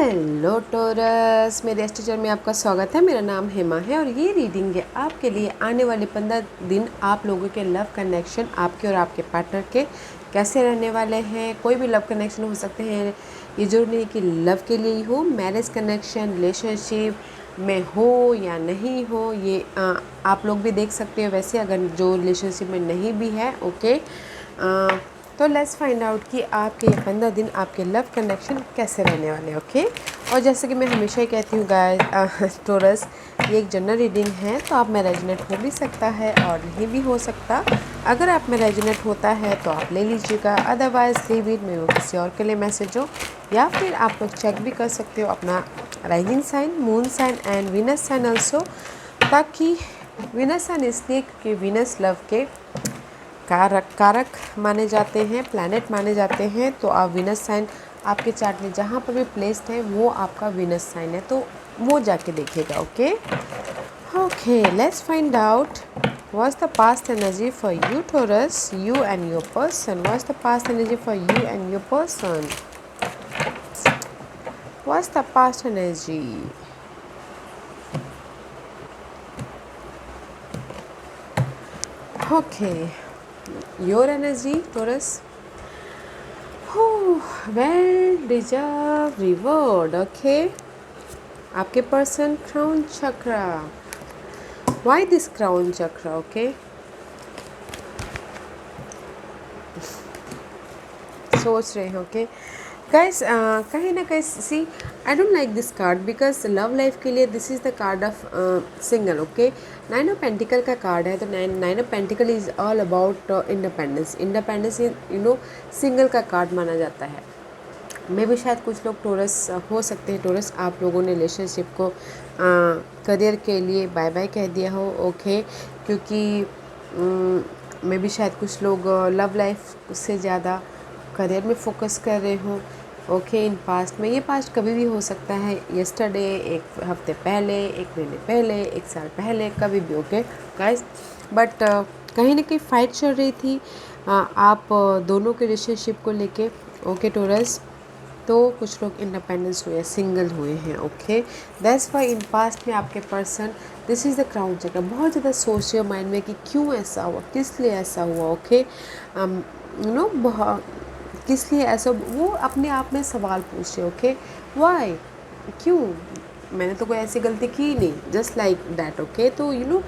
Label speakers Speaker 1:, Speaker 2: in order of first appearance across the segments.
Speaker 1: Hello torus, मेरे एस्ट्रोचर में आपका स्वागत है। मेरा नाम हेमा है और ये रीडिंग है आपके लिए आने वाले 15 दिन आप लोगों के लव कनेक्शन आपके और आपके पार्टनर के कैसे रहने वाले हैं। कोई भी लव कनेक्शन हो सकते हैं, ये जरूरी नहीं कि लव के लिए ही हो, मैरिज कनेक्शन रिलेशनशिप में हो या नहीं हो, ये आप लोग भी देख सकते हो। वैसे अगर जो रिलेशनशिप में नहीं भी है, ओके, तो लेट्स फाइंड आउट कि आपके ये 15 दिन आपके लव कनेक्शन कैसे रहने वाले हैं, ओके। और जैसे कि मैं हमेशा ही कहती हूँ गाइस, टोरस, ये एक जनरल रीडिंग है, तो आप में रेजोनेट हो भी सकता है और नहीं भी हो सकता। अगर आप में रेजोनेट होता है तो आप ले लीजिएगा, अदरवाइज लीव इट, में वो किसी और के लिए मैसेज हो। या फिर आप लोग चेक भी कर सकते हो अपना rising sign, moon sign and Venus sign also, ताकि वीनस साइन इसलिए क्योंकि वीनस लव के कारक माने जाते हैं, प्लैनेट माने जाते हैं। तो आप वीनस साइन आपके चार्ट में जहाँ पर भी प्लेस्ड है वो आपका वीनस साइन है, तो वो जाके देखिएगा, okay. Okay, let's find out what's the past energy for you Taurus, you and your person. What's the past energy for you and your person. What's the past energy. Okay, your energy Taurus. Well deserved reward, okay. आपके person crown chakra. Why this crown chakra, okay? सोच रहे हैं, okay guys. कहीं ना कहीं see I don't like this card because love life के लिए this is the card of single, okay. Nine of pentacle का कार्ड है, तो nine of pentacle is all about independence. Independence single का card माना जाता है। मे भी शायद कुछ लोग टोरस हो सकते हैं, टोरस आप लोगों ने रिलेशनशिप को करियर के लिए बाय बाय कह दिया हो, ओके। क्योंकि मे भी शायद कुछ लोग लव लाइफ से ज़्यादा करियर में फोकस कर रहे हो, ओके। इन पास्ट में, ये पास्ट कभी भी हो सकता है, यस्टरडे, एक हफ्ते पहले, एक महीने पहले, एक साल पहले, कभी भी, ओके गाइस। बट कहीं ना कहीं फाइट चल रही थी आप दोनों के रिलेशनशिप को लेके, ओके टोरस। तो कुछ लोग इंडिपेंडेंस हुए, सिंगल हुए हैं, okay. That's why in past में आपके person, this is the crown चक्र, बहुत ज़्यादा सोच रहे हो माइंड में कि क्यों ऐसा हुआ, किस लिए ऐसा हुआ, ओके। यू नो किस लिए ऐसा, वो अपने आप में सवाल पूछ रहे, ओके। वाई, क्यों, मैंने तो कोई ऐसी गलती की नहीं, जस्ट लाइक दैट, ओके। तो यू नो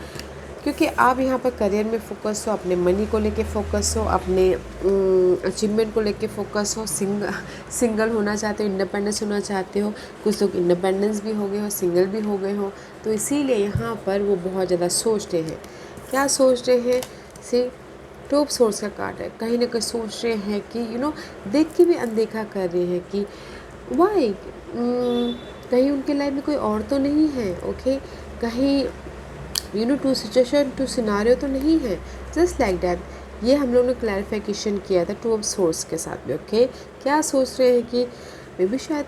Speaker 1: क्योंकि आप यहाँ पर करियर में फोकस हो, अपने मनी को लेके फोकस हो, अपने अचीवमेंट को लेके फोकस हो, सिंगल होना चाहते हो, इंडिपेंडेंस होना चाहते हो। कुछ लोग इंडिपेंडेंस भी हो गए हो, सिंगल भी हो गए हो, तो इसीलिए यहाँ पर वो बहुत ज़्यादा सोचते हैं। क्या सोच रहे हैं? सी टॉप सोर्स का कार्ड है। कहीं ना कहीं सोच रहे हैं कि देख के भी अनदेखा कर रहे हैं कि वाई, कहीं उनके लाइफ में कोई और तो नहीं है, ओके। कहीं टू सिचुएशन, टू सिनारियो तो नहीं है, जस्ट लाइक दैट। ये हम लोगों ने क्लैरिफिकेशन किया था टू ऑफ सोर्स के साथ में, ओके। क्या सोच रहे हैं कि मे बी शायद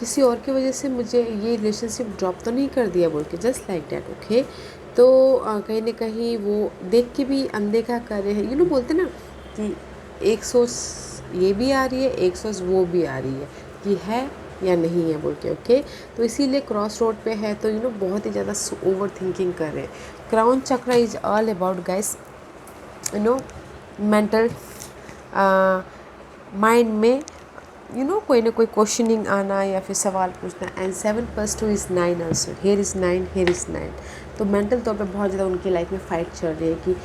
Speaker 1: किसी और की वजह से मुझे ये रिलेशनशिप ड्रॉप तो नहीं कर दिया बोल के, जस्ट लाइक दैट, ओके। तो कहीं ना कहीं वो देख के भी अनदेखा कर रहे हैं। बोलते ना कि एक सोच ये भी आ रही है, एक सोच वो भी आ रही है कि है या नहीं है बोल के, ओके। तो इसीलिए क्रॉस रोड पे है, तो बहुत ही ज़्यादा ओवर थिंकिंग कर रहे हैं। क्राउन चक्र is all about guys, mental mind में कोई ना कोई क्वेश्चनिंग आना या फिर सवाल पूछना। And 7+2 is 9 also, here is 9, here is 9। तो मेंटल तौर पे बहुत ज़्यादा उनकी लाइफ में फ़ाइट चल रही है कि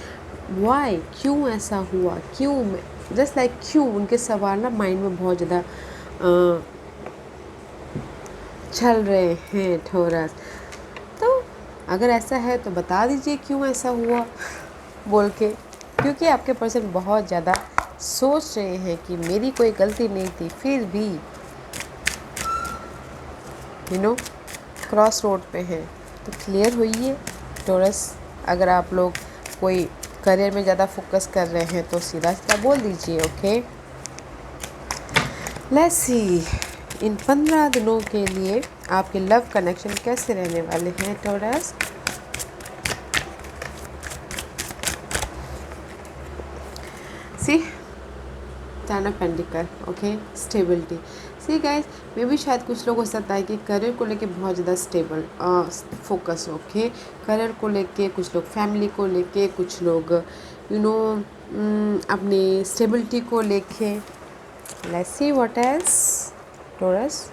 Speaker 1: वाई, क्यों ऐसा हुआ, क्यों, जस्ट लाइक क्यों। उनके सवाल ना माइंड में बहुत ज़्यादा चल रहे हैं थोड़ा। तो अगर ऐसा है तो बता दीजिए क्यों ऐसा हुआ बोल के, क्योंकि आपके पर्सन बहुत ज़्यादा सोच रहे हैं कि मेरी कोई गलती नहीं थी, फिर भी क्रॉस रोड पे हैं। तो क्लियर होइए टोरस। अगर आप लोग कोई करियर में ज़्यादा फोकस कर रहे हैं तो सीधा सीधा बोल दीजिए, ओके। लेट्स सी इन 15 दिनों के लिए आपके लव कनेक्शन कैसे रहने वाले हैं Taurus. See 10 of pentacle, okay, stability. See guys, मे भी शायद कुछ लोग हो सकता है कि करियर को लेके बहुत ज़्यादा स्टेबल फोकस हो, ओके। करियर को लेके, कुछ लोग फैमिली को लेके, कुछ लोग अपनी स्टेबिलिटी को लेके। Let's see what else. Taurus,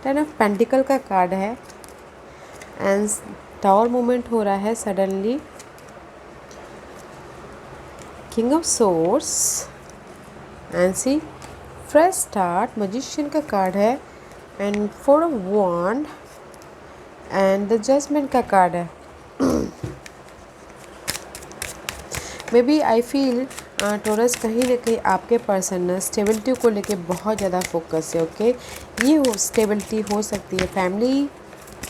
Speaker 1: 10 of pentacle का कार्ड है एंड टावर मूवमेंट हो रहा है suddenly. King of swords and see fresh start, magician का कार्ड है and 4 of wand and the judgement का कार्ड है। Maybe I feel Taurus, कहीं ना कहीं आपके पर्सन स्टेबिलिटी को लेके बहुत ज़्यादा फोकस है, ओके। ये हो स्टेबिलिटी हो सकती है family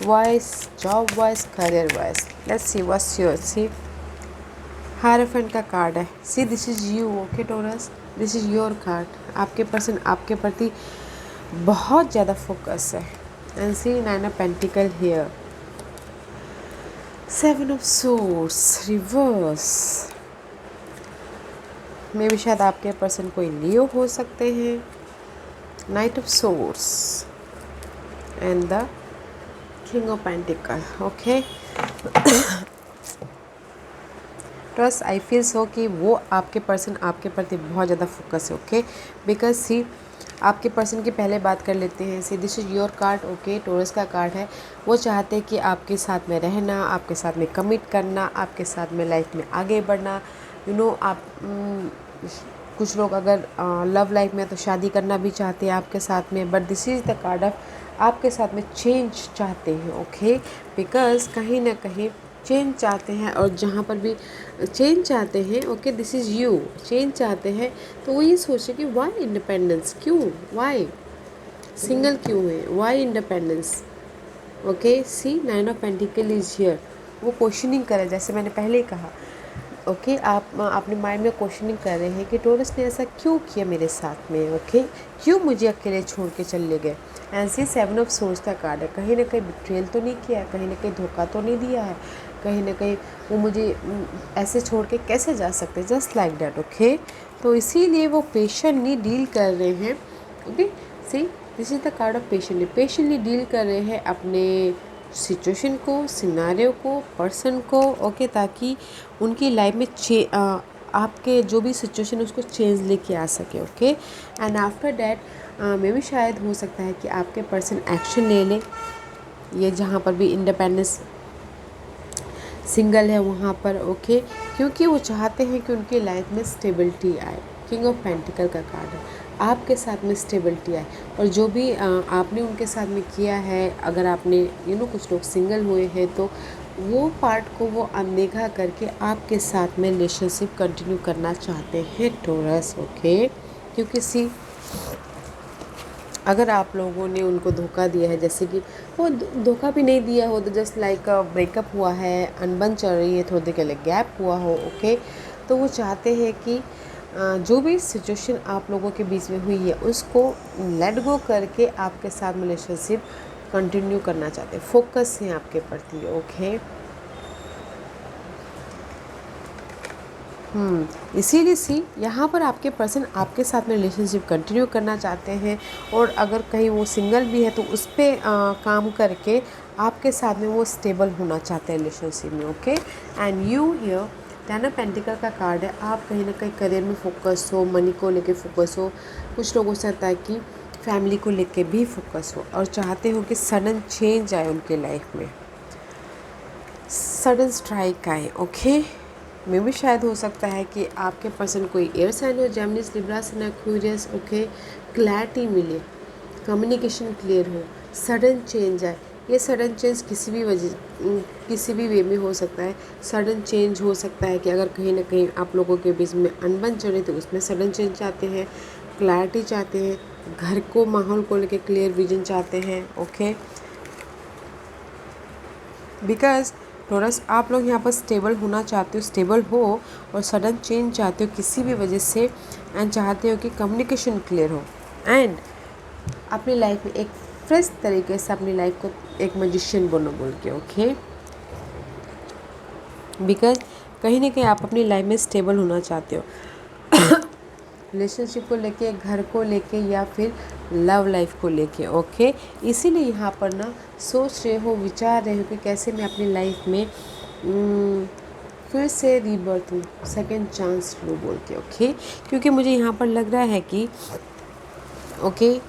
Speaker 1: wise, job wise, career wise. Let's see what's your. See hierophant का कार्ड है। See this is you, okay Taurus, this is your card. आपके पर्सन आपके प्रति बहुत ज़्यादा फोकस है and see 9 of pentacle here. 7 of swords reverse. मे भी शायद आपके पर्सन कोई लियो हो सकते हैं। Knight of swords and the king of pentacle, okay. Trust, I feel सो कि वो आपके पर्सन आपके प्रति बहुत ज़्यादा फोकस है, ओके। बिकॉज सी आपके पर्सन की पहले बात कर लेते हैं। सी this is your card, okay. Taurus का कार्ड है। वो चाहते हैं कि आपके साथ में रहना, आपके साथ में कमिट करना, आपके साथ में लाइफ में आगे बढ़ना। आप कुछ लोग अगर लव लाइफ में तो शादी करना भी चाहते हैं आपके साथ में, but this is the card of आपके साथ में चेंज चाहते हैं, ओके। बिकॉज कहीं ना कहीं चेंज चाहते हैं, और जहाँ पर भी चेंज चाहते हैं, okay, this is you, change चाहते हैं, तो वो ये सोचे कि वाई इंडिपेंडेंस, क्यों, वाई सिंगल क्यों है, why independence, okay. See 9 of pentacle is here. वो क्वेश्चनिंग करे, जैसे मैंने पहले ही कहा, ओके। आप अपने माइंड में क्वेश्चनिंग कर रहे हैं कि टॉरस ने ऐसा क्यों किया मेरे साथ में, ओके। क्यों मुझे अकेले छोड़ के चले गए। एंड सी 7 ऑफ सोर्स का कार्ड है। कहीं ना कहीं बिट्रेल तो नहीं किया है, कहीं ना कहीं धोखा तो नहीं दिया है, कहीं ना कहीं वो मुझे ऐसे छोड़ के कैसे जा सकते, जस्ट लाइक डैट, ओके। तो इसीलिए वो पेशेंटली डील कर रहे हैं, okay. C this is the card of patiently deal कर रहे हैं अपने सिचुएशन को, सिनारियो को, पर्सन को, ओके, ताकि उनकी लाइफ में आपके जो भी सिचुएशन है उसको चेंज लेके आ सके, ओके। एंड आफ्टर डैट मे भी शायद हो सकता है कि आपके पर्सन एक्शन ले लें, ये जहाँ पर भी इंडिपेंडेंस सिंगल है वहाँ पर, ओके। क्योंकि वो चाहते हैं कि उनकी लाइफ में स्टेबिलिटी आए। किंग ऑफ पेंटिकल का कार्ड है। आपके साथ में स्टेबिलिटी आए, और जो भी आपने उनके साथ में किया है, अगर आपने कुछ लोग सिंगल हुए हैं तो वो पार्ट को वो अनदेखा करके आपके साथ में रिलेशनशिप कंटिन्यू करना चाहते हैं टॉरस, ओके। क्योंकि सी अगर आप लोगों ने उनको धोखा दिया है, जैसे कि वो धोखा भी नहीं दिया हो, तो जस्ट लाइक ब्रेकअप हुआ है, अनबन चल रही है, थोड़ी देर के लिए गैप हुआ हो, ओके, तो वो चाहते हैं कि जो भी सिचुएशन आप लोगों के बीच में हुई है उसको लेट गो करके आपके साथ में रिलेशनशिप कंटिन्यू करना चाहते हैं, फोकस हैं आपके प्रति, ओके। इसीलिए सी यहाँ पर आपके पर्सन आपके साथ में रिलेशनशिप कंटिन्यू करना चाहते हैं, और अगर कहीं वो सिंगल भी है तो उस पर काम करके आपके साथ में वो स्टेबल होना चाहते हैं रिलेशनशिप में, okay. And you here 10 of pentacle का कार्ड है। आप कहीं ना कहीं करियर में फोकस हो, मनी को लेके फोकस हो, कुछ लोगों से आता है कि फैमिली को लेके भी फोकस हो, और चाहते हो कि सडन चेंज आए उनके लाइफ में, सडन स्ट्राइक आए, ओके। में भी शायद हो सकता है कि आपके पर्सन कोई एयर साइन हो, जेमिनीज, लिब्रा, एक्वेरियस, ओके। क्लैरिटी मिले, कम्युनिकेशन क्लियर हो, सडन चेंज आए। ये सडन चेंज किसी भी वे में हो सकता है। सडन चेंज हो सकता है कि अगर कहीं ना कहीं आप लोगों के बीच में अनबन चढ़े तो उसमें सडन चेंज चाहते हैं, क्लैरिटी चाहते हैं, घर को, माहौल को लेके क्लियर विजन चाहते हैं, ओके। बिकॉज टॉरस आप लोग यहाँ पर स्टेबल होना चाहते हो, स्टेबल हो, और सडन चेंज चाहते हो किसी भी वजह से, एंड चाहते हो कि कम्युनिकेशन क्लियर हो, एंड अपनी लाइफ में एक फ्रेश तरीके से अपनी लाइफ को एक मैजिशियन बनो बोल के, ओके। बिकॉज कहीं ना कहीं आप अपनी लाइफ में स्टेबल होना चाहते हो। रिलेशनशिप को लेके, घर को लेके, या फिर लव लाइफ को लेके। ओके, इसीलिए यहाँ पर ना सोच रहे हो, विचार रहे हो कि कैसे मैं अपनी लाइफ में फिर से रीबर्थ लूँ, सेकेंड चांस लूँ बोल के। ओके, क्योंकि मुझे यहाँ पर लग रहा है कि ओके,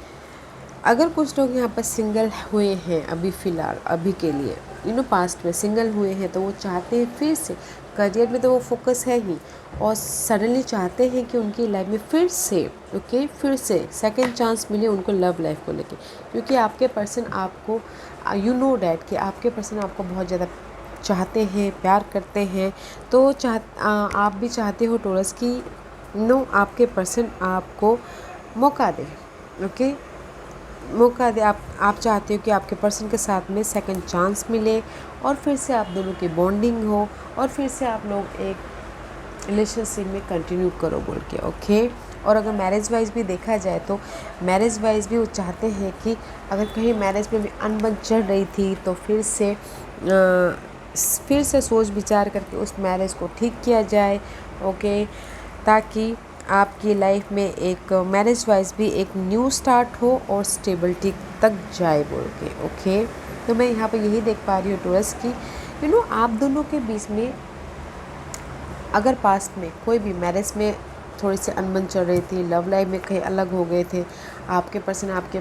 Speaker 1: अगर कुछ लोग यहाँ पर सिंगल हुए हैं अभी फ़िलहाल, अभी के लिए पास्ट में सिंगल हुए हैं, तो वो चाहते हैं फिर से, करियर में तो वो फोकस है ही, और सडनली चाहते हैं कि उनकी लाइफ में फिर से सेकंड चांस मिले उनको लव लाइफ को लेके। क्योंकि आपके पर्सन आपको डैट कि आपके पर्सन आपको बहुत ज़्यादा चाहते हैं, प्यार करते हैं। तो आप भी चाहते हो टोरस कि आपके पर्सन आपको मौका दे। ओके, मौका दे। आप चाहते हो कि आपके पर्सन के साथ में सेकंड चांस मिले, और फिर से आप दोनों की बॉन्डिंग हो, और फिर से आप लोग एक रिलेशनशिप में कंटिन्यू करो बोल के। ओके, और अगर मैरिज वाइज भी देखा जाए तो मैरिज वाइज भी वो चाहते हैं कि अगर कहीं मैरिज में भी अनबन चल रही थी तो फिर से सोच विचार करके उस मैरिज को ठीक किया जाए। ओके, ताकि आपकी लाइफ में एक मैरिज वाइज भी एक न्यू स्टार्ट हो और स्टेबिलिटी तक जाए बोल के। ओके, तो मैं यहाँ पर यही देख पा रही हूँ टोरस कि आप दोनों के बीच में अगर पास्ट में कोई भी मैरिज में थोड़ी सी अनबन चल रही थी, लव लाइफ में कहीं अलग हो गए थे, आपके पर्सन आपके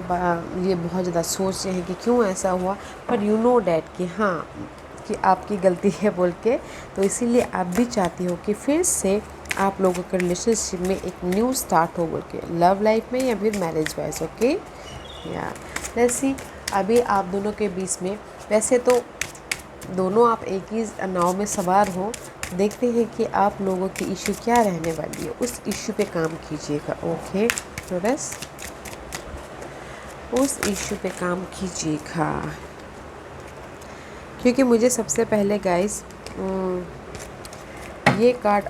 Speaker 1: लिए बहुत ज़्यादा सोच रहे हैं कि क्यों ऐसा हुआ, पर डैट कि हाँ कि आपकी गलती है बोल के। तो इसीलिए आप भी चाहती हो कि फिर से आप लोगों के रिलेशनशिप में एक न्यू स्टार्ट हो बोल के, लव लाइफ में या फिर मैरिज वाइज। ओके, या लेट्स सी अभी आप दोनों के बीच में, वैसे तो दोनों आप एक ही नाव में सवार हो, देखते हैं कि आप लोगों की इशू क्या रहने वाली है, उस इशू पे काम कीजिएगा। ओके टोरस, उस इशू पे काम कीजिएगा। क्योंकि मुझे सबसे पहले गाइस ये कार्ड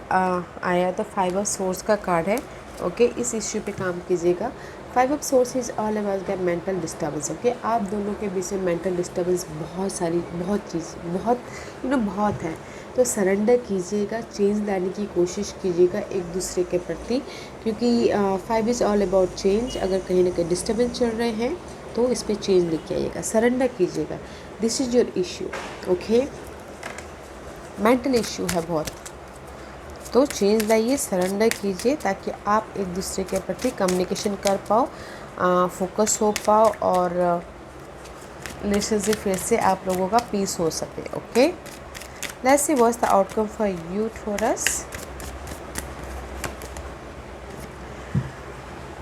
Speaker 1: आया तो 5 ऑफ सोर्स का कार्ड है। ओके, इस इश्यू पे काम कीजिएगा। 5 of source is all about the mental disturbance. Okay, आप दोनों के बीच में मेंटल डिस्टर्बेंस बहुत है। तो सरेंडर कीजिएगा, चेंज लाने की कोशिश कीजिएगा एक दूसरे के प्रति, क्योंकि 5 इज़ ऑल अबाउट चेंज। अगर कहीं ना कहीं डिस्टर्बेंस चल रहे हैं तो इस पर चेंज लेके आइएगा, सरेंडर कीजिएगा। This is your issue. Okay, mental issue है बहुत, तो चेंज लाइए, सरेंडर कीजिए, ताकि आप एक दूसरे के प्रति कम्युनिकेशन कर पाओ, फोकस हो पाओ, और रिलेशनशिप फिर से आप लोगों का पीस हो सके। Okay, let's see what's the outcome for you Taurus.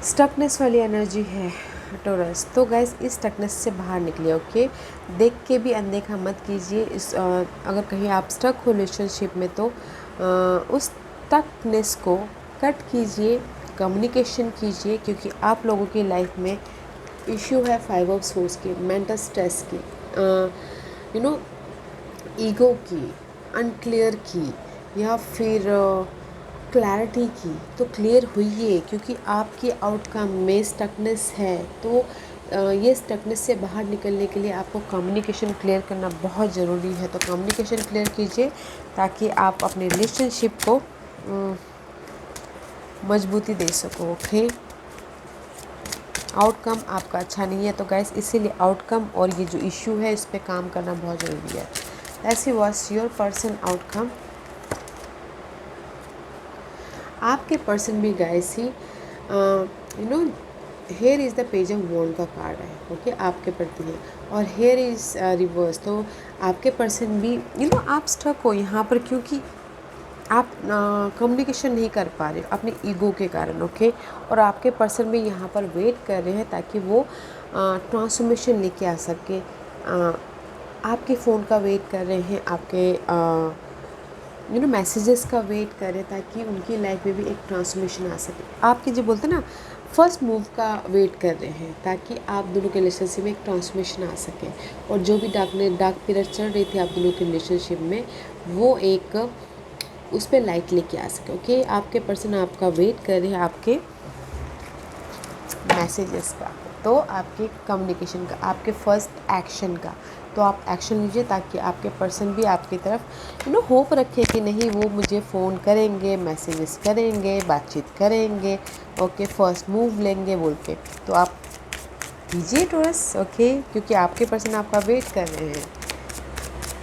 Speaker 1: Stuckness वाली एनर्जी है टोरस, तो गाइस इस स्टकनेस से बाहर निकलिए। ओके, देख के भी अनदेखा मत कीजिए। अगर कहीं आप स्टक हो रिलेशनशिप में तो उस स्टकनेस को कट कीजिए, कम्युनिकेशन कीजिए, क्योंकि आप लोगों की लाइफ में इश्यू है 5 ऑफ सोर्स की, मेंटल स्ट्रेस की, ईगो की, अनक्लियर की, या फिर क्लैरिटी की। तो क्लियर हुई, क्योंकि आपकी आउटकम में स्टकनेस है। तो ये स्टकनेस से बाहर निकलने के लिए आपको कम्युनिकेशन क्लियर करना बहुत ज़रूरी है। तो कम्युनिकेशन क्लियर कीजिए ताकि आप अपने रिलेशनशिप को मजबूती दे सको। ओके, आउटकम आपका अच्छा नहीं है तो गाइस इसीलिए आउटकम और ये जो इश्यू है इस पे काम करना बहुत ज़रूरी है। ऐसी वॉज योर पर्सन आउटकम। आपके पर्सन भी गाइस ही here is the page of wands का कार्ड है। ओके, आपके प्रति है, और हेयर इज़ रिवर्स। तो आपके पर्सन भी आप स्टक हो यहाँ पर, क्योंकि आप कम्युनिकेशन नहीं कर पा रहे अपने ईगो के कारण। ओके, और आपके पर्सन भी यहाँ पर वेट कर रहे हैं ताकि वो ट्रांसफॉर्मेशन लेके आ सके। आपके फ़ोन का वेट कर रहे हैं, आपके मैसेजेस का वेट कर रहे हैं, ताकि उनकी लाइफ में भी एक ट्रांसफॉर्मेशन आ सके। आपके जो बोलते हैं ना फर्स्ट मूव का वेट कर रहे हैं, ताकि आप दोनों के रिलेशनशिप में एक ट्रांसफॉर्मेशन आ सके, और जो भी डार्क पीरियड चल रही थी आप दोनों के रिलेशनशिप में, वो एक उस पर लाइट लेके आ सके। ओके, आपके पर्सन आपका वेट कर रहे हैं आपके मैसेजेस का। तो आपके कम्युनिकेशन का, आपके फर्स्ट एक्शन का। तो आप एक्शन लीजिए ताकि आपके पर्सन भी आपकी तरफ होप रखे कि नहीं वो मुझे फ़ोन करेंगे, मैसेजेस करेंगे, बातचीत करेंगे, ओके फर्स्ट मूव लेंगे बोल के। तो आप कीजिए टॉरस, ओके, क्योंकि आपके पर्सन आपका वेट कर रहे हैं।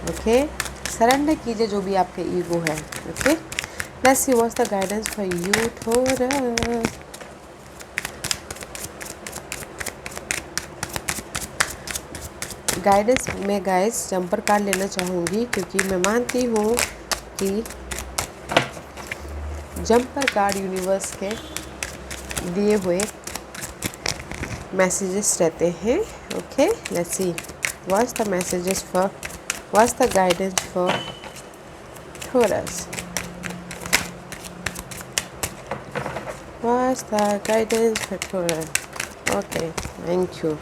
Speaker 1: ओके, सरेंडर कीजिए जो भी आपके ईगो है। Okay, let's see what's the guidance for you taurus. Guidance में गाइस जंपर कार्ड लेना चाहूँगी क्योंकि मैं मानती हूँ कि जंपर कार्ड यूनिवर्स के दिए हुए मैसेजेस रहते हैं। Okay, let's see what's the messages for, what's the guidance for Taurus, what's the guidance for Taurus. Okay, thank you.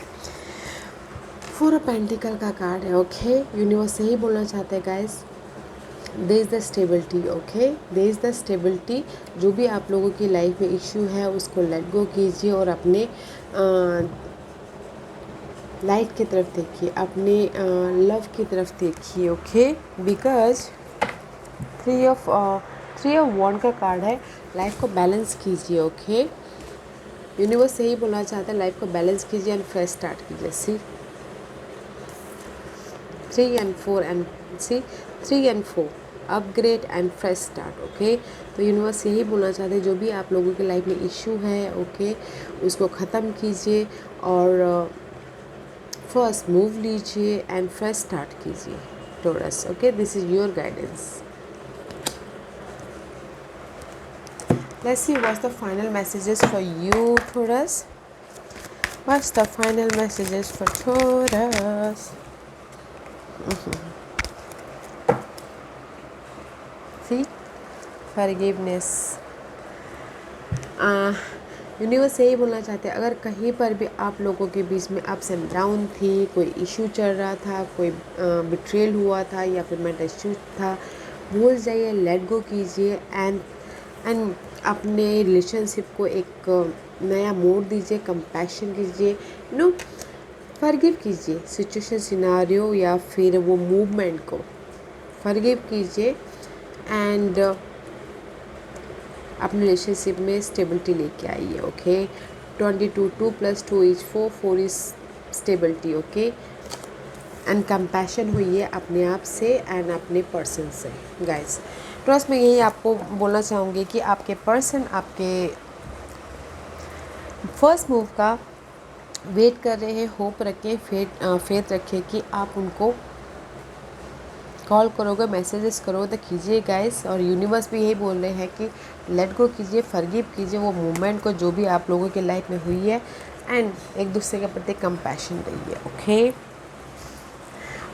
Speaker 1: Four of pentacle का कार्ड है। ओके, यूनिवर्स यही बोलना चाहते हैं guys, there is the stability. Okay, there is the stability. जो भी आप लोगों की लाइफ में इश्यू है उसको लेट गो कीजिए और अपने लाइट की तरफ देखिए, अपने लव की तरफ देखिए। Okay, because three of wands का कार्ड है। लाइफ को बैलेंस कीजिए। ओके, यूनिवर्स यही बोलना चाहता है, लाइफ को बैलेंस कीजिए एंड फ्रेश स्टार्ट कीजिए। सी 3 and 4 and see 3 and 4 upgrade and fresh start. Okay, तो यूनिवर्स यही बोलना चाहते हैं जो भी आप लोगों की लाइफ में इश्यू है, ओके, उसको ख़त्म कीजिए और फर्स्ट मूव लीजिए एंड फ्रेश स्टार्ट कीजिए taurus. Okay, this is your guidance. Let's see what's the final messages for you taurus, what's the final messages for taurus. See, forgiveness। Universe यही बोलना चाहते हैं, अगर कहीं पर भी आप लोगों के बीच में अप्स एंड डाउन थी, कोई इशू चल रहा था, कोई बिट्रेल हुआ था या फिर मेंटल इशू था, भूल जाइए, लेट गो कीजिए एंड अपने रिलेशनशिप को एक नया मोड़ दीजिए, कंपैशन कीजिए, फॉरगिव कीजिए सिचुएशन, सिनारियो या फिर वो मूवमेंट को फॉरगिव कीजिए एंड अपने रिलेशनशिप में स्टेबिलिटी लेके आइए। Okay, 22 2 + 2 = 4, 4 is stability. Okay, and compassion हुई अपने आप से एंड अपने पर्सन से। गाइस ट्रस्ट में यही आपको बोलना चाहूँगी कि आपके पर्सन आपके फर्स्ट मूव का वेट कर रहे हैं। होप रखें, फेथ रखें कि आप उनको कॉल करोगे, मैसेजेस करोगे तो कीजिए गाइस। और यूनिवर्स भी यही बोल रहे हैं कि लेट गो कीजिए, फॉरगिव कीजिए वो मूवमेंट को जो भी आप लोगों की लाइफ में हुई है एंड एक दूसरे के प्रति कंपैशन रहिए। ओके,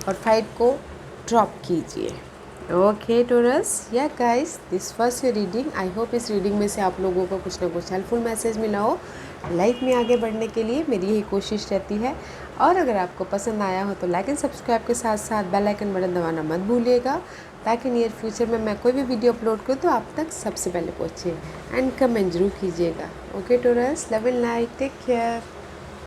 Speaker 1: और फाइट को ड्रॉप कीजिए। ओके टॉरस, या guys this was your reading. I hope इस रीडिंग में से आप लोगों को कुछ ना कुछ हेल्पफुल मैसेज मिला हो। लाइफ में आगे बढ़ने के लिए मेरी यही कोशिश रहती है। और अगर आपको पसंद आया हो तो लाइक एंड सब्सक्राइब के साथ साथ बेल आइकन बटन दबाना मत भूलिएगा ताकि नियर फ्यूचर में मैं कोई भी वीडियो अपलोड करूँ तो आप तक सबसे पहले पहुँचे। एंड कमेंट जरूर कीजिएगा। Okay Taurus, love and light, take care.